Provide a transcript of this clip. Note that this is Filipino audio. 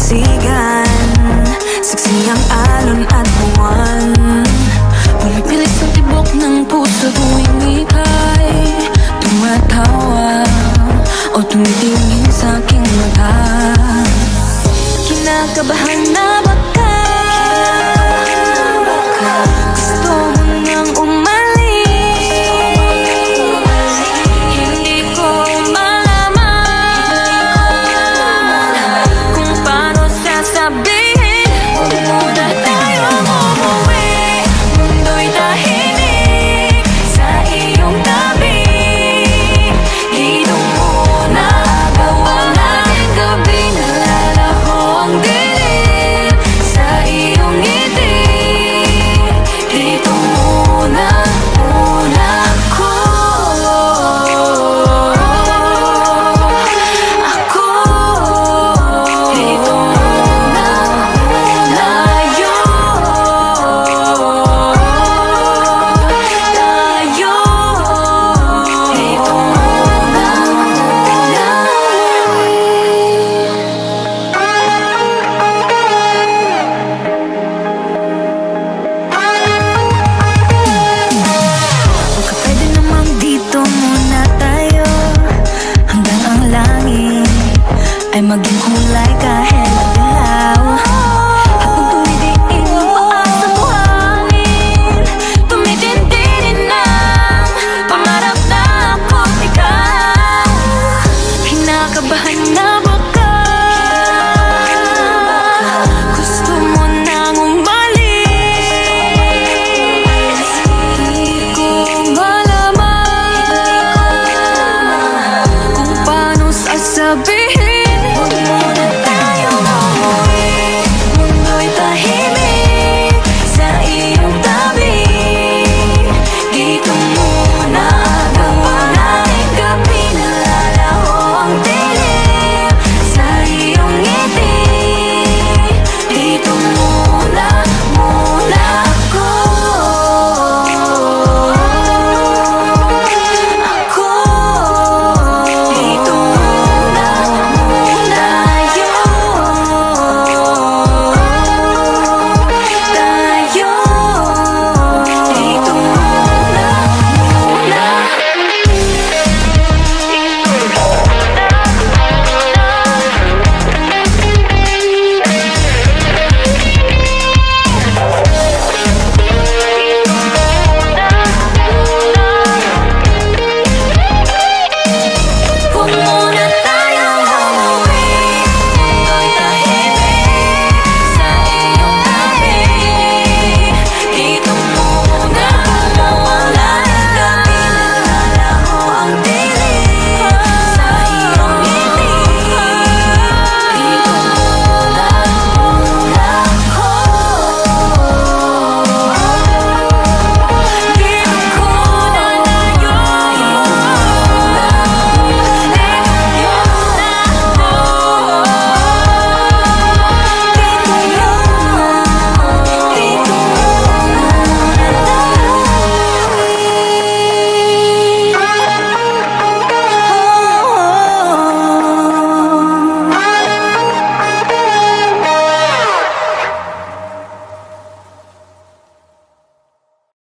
dalampasigan, saksi ang alon at buwan. Pumipilis ang tibok ng puso tuwing ika'y tumatawa o tumitingin sa aking mata. Kinakabahan na baka gusto mo nang umalis. Hindi ko malaman kung paano sasabihin. Huwag muna tayong umuwi, mundo'y tahimik sa iyong tabi. Dito muna gawa natin gabi, nalalaho ang dilim sa iyong ngiti. Dito muna ako. Dito muna tayo. Dito muna baka pwede namang dito muna tayo hanggang ang langit ay maging kulay kahit